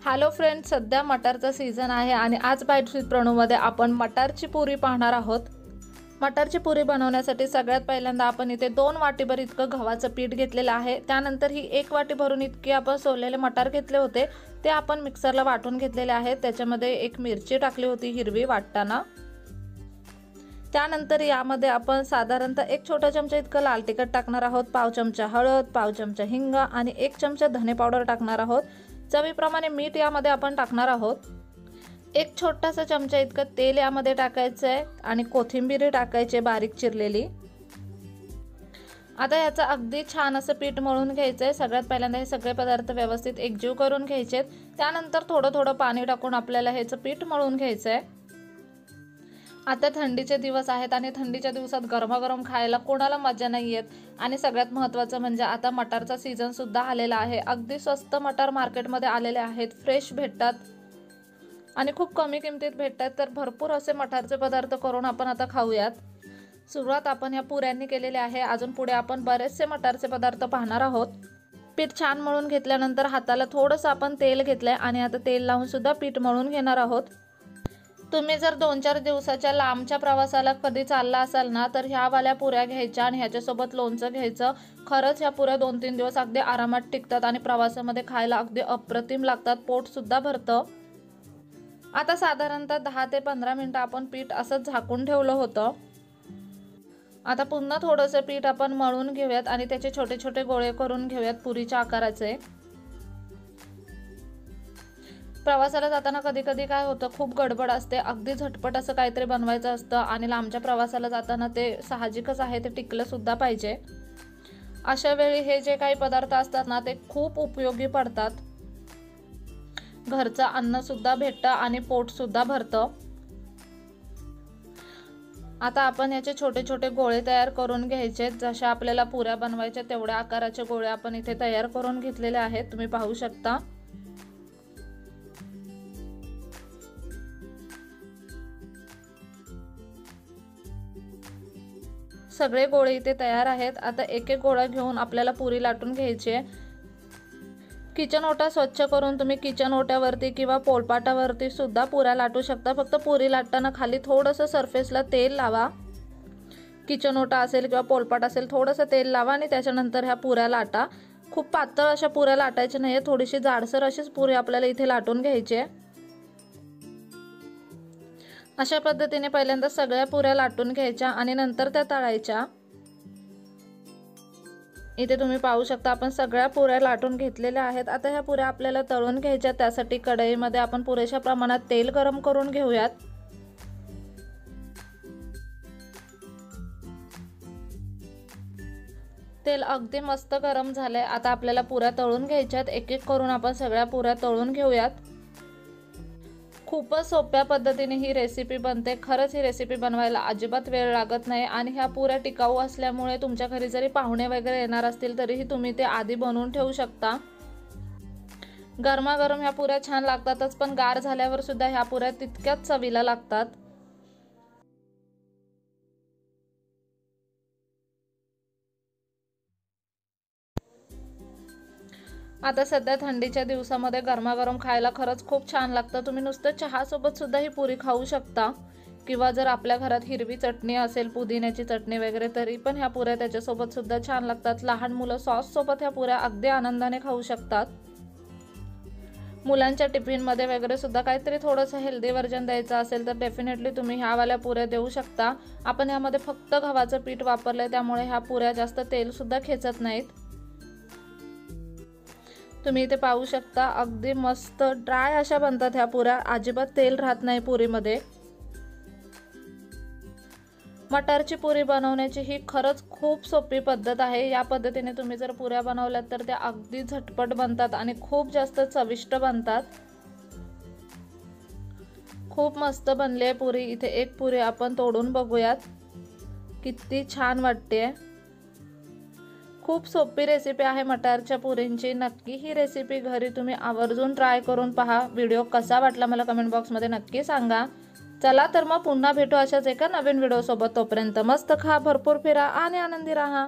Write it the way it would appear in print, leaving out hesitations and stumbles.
Hello friends, सध्या मटारचा season आहे आणि आज बाईट विथ प्रणूमध्ये आपण मटारची पुरी पाहणार आहोत। मटारची पुरी बनवण्यासाठी सगळ्यात पहिल्यांदा आपण इथे 2 वाटीभर इतकं गव्हाचं पीठ घेतलेलं आहे। त्यानंतर ही 1 वाटी भरून इतके आपण सोललेले मटार घेतले होते, ते आपण मिक्सरला वाटून घेतलेले आहेत। त्याच्यामध्ये 1 मिरची टाकली होती हिरवी वाटताना। त्यानंतर यामध्ये आपण साधारणतः 1 छोटा चमचा इतकं लाल तिखट टाकणार आहोत, पाव चमचा हळद, पाव चमचा हिंग आणि 1 चमचा धने पावडर टाकणार आहोत। चवीप्रमाणे मीठ यामध्ये आपण टाकणार आहोत। 1 छोटासा चमचा इतकं तेल यामध्ये टाकायचं आहे आणि कोथिंबीर टाकायची बारीक चिरलेली। आता याचं अगदी छान असं पीठ मळून घ्यायचं आहे। सगळ्यात पहिल्यांदा हे सगळे पदार्थ व्यवस्थित एकजीव करून घ्यायचे। त्यानंतर थोडं थोडं पाणी टाकून आपल्याला हेचं पीठ मळून घ्यायचं आहे। आता थंडीचे दिवस आहेत आणि थंडीच्या दिवसात गरमागरम खायला कोणाला मजा नाही येत। आणि सगळ्यात महत्त्वाचं म्हणजे आता मटारचा सीझन सुद्धा आलेला आहे। अगदी स्वस्त मटार मार्केटमध्ये आलेले आहेत, फ्रेश भेटतात आणि खूप कमी किमतीत भेटतात। तर भरपूर असे मटारचे पदार्थ करून आपण आता खाऊयात। सुरुवात आपण ह्या पुऱ्यांनी केलेली आहे। अजून पुढे आपण बरेचसे मटारचे पदार्थ पाहणार आहोत। पीठ छान मळून घेतल्यानंतर हाताला थोडंसं आपण तेल घेतलंय आणि आता तेल लावून सुद्धा पीठ मळून घेणार आहोत। तुम्ही जर 2-4 दिवसाच्या लांबच्या प्रवासाला कधी चालला असाल ना, तर ह्या वाल्या पुऱ्या घ्यायच्या आणि ह्याच्यासोबत लोणचं घ्यायचं। खरंच ह्या पुऱ्या 2-3 दिवस अगदी आरामात टिकतात आणि प्रवासामध्ये खायला अगदी अप्रतिम लागतात, पोट सुद्धा भरतं। आता साधारणतः 10 ते 15 मिनिटं आपण पीठ असंच झाकून ठेवलं होतं। आता पुन्हा थोडंसं पीठ आपण मळून घेऊयात आणि त्याचे छोटे छोटे गोळे करून घेऊयात पुरीच्या आकाराचे। प्रवासाला जाताना कधी कधी काय होतं, खूप गडबड असते, अगदी झटपट असं काहीतरी बनवायचं असतं आणि लांबच्या प्रवासाला जाताना ते साहजिकच आहे, ते टिकलं सुद्धा पाहिजे। अशा वेळी हे जे काही पदार्थ असतात ना, ते खूप उपयोगी पडतात। घरचं अन्न सुद्धा भेटतं आणि पोट सुद्धा भरतं। आता आपण याचे छोटे छोटे गोळे तयार करून घ्यायचे। जशा आपल्याला पुऱ्या बनवायच्या तेवढ्या आकाराचे गोळे आपण इथे तयार करून घेतलेले आहेत, तुम्ही पाहू शकता। सगळे गोळे इथे तयार आहेत। आता एक एक गोळा घेऊन आपल्याला पुरी लाटून घ्यायची आहे। किचन ओटा स्वच्छ करून तुम्ही किचन ओट्यावरती किंवा पोळपाटावरती सुद्धा पुऱ्या लाटू शकता। फक्त पुरी लाटताना खाली थोडंसं सरफेसला तेल लावा। किचन ओटा असेल किंवा पोळपाट असेल, थोडंसं तेल लावा आणि त्याच्यानंतर ह्या पुऱ्या लाटा। खूप पातळ अशा पुऱ्या लाटायच्या नाहीये, थोडीशी जाडसर अशीच पुरी आपल्याला इथे लाटून घ्यायची आहे। अशा पद्धतीने पहिल्यांदा सगळ्या पुऱ्या लाटून घ्यायच्या आणि नंतर त्या तळायच्या। इथे तुम्ही पाहू शकता आपण सगळ्या पुऱ्या लाटून घेतलेल्या आहेत। आता ह्या पुऱ्या आपल्याला तळून घ्यायच्या। त्यासाठी कढईमध्ये आपण पुरेशा प्रमाणात तेल गरम करून घेऊयात। तेल अगदी मस्त गरम झालंय। आता आपल्याला पुऱ्या तळून घ्यायच्यात। एक एक करून आपण सगळ्या पुऱ्या तळून घेऊयात। खूपच सोप्या पद्धतीने ही रेसिपी बनते। खरंच ही रेसिपी बनवायला अजिबात वेळ लागत नाही आणि ह्या पुऱ्या टिकाऊ असल्यामुळे तुमच्या घरी जरी पाहुणे वगैरे येणार असतील तरीही तुम्ही ते आधी बनवून ठेवू शकता। गरमागरम ह्या पुऱ्या छान लागतातच, पण गार झाल्यावर सुद्धा ह्या पुऱ्या तितक्याच चवीला लागतात। आता सध्या थंडीच्या दिवसामध्ये गरमागरम खायला खरंच खूप छान लागतं। तुम्ही नुसतं चहा सोबत सुद्धा ही पुरी खाऊ शकता किंवा जर आपल्या घरात हिरवी चटणी असेल, पुदिन्याची चटणी वगैरे, तरी पण ह्या पुऱ्या त्याच्यासोबत सुद्धा छान लागतात। लहान मुलं सॉस सोबत ह्या पुऱ्या अगदी आनंदाने खाऊ शकतात। मुलांच्या टिफिनमध्ये वगैरे सुद्धा काहीतरी थोडंसं हेल्दी वर्जन द्यायचं असेल तर डेफिनेटली तुम्ही ह्या वाल्या पुऱ्या देऊ शकता। आपण यामध्ये फक्त गव्हाचं पीठ वापरलंय, त्यामुळे ह्या पुऱ्या जास्त तेल सुद्धा खेचत नाहीत। तुम्ही इथे पाहू शकता अगदी मस्त ड्राय अशा बनतात ह्या पुऱ्या, अजिबात तेल राहत नाही पुरीमध्ये। मटारची पुरी बनवण्याची ही खरंच खूप सोपी पद्धत आहे। या पद्धतीने तुम्ही जर पुऱ्या बनवल्यात तर त्या अगदी झटपट बनतात आणि खूप जास्त चविष्ट बनतात। खूप मस्त बनली आहे पुरी। इथे एक पुरी आपण तोडून बघूयात, किती छान वाटते। खूप सोपी रेसिपी आहे मटारच्या पुरींची। नक्की ही रेसिपी घरी तुम्ही आवर्जून ट्राय करून पहा। व्हिडिओ कसा वाटला मला कमेंट बॉक्समध्ये नक्की सांगा। चला तर मग पुन्हा भेटू अशाच एका नवीन व्हिडिओ सोबत। तोपर्यंत मस्त खा, भरपूर फिरा आणि आनंदी राहा।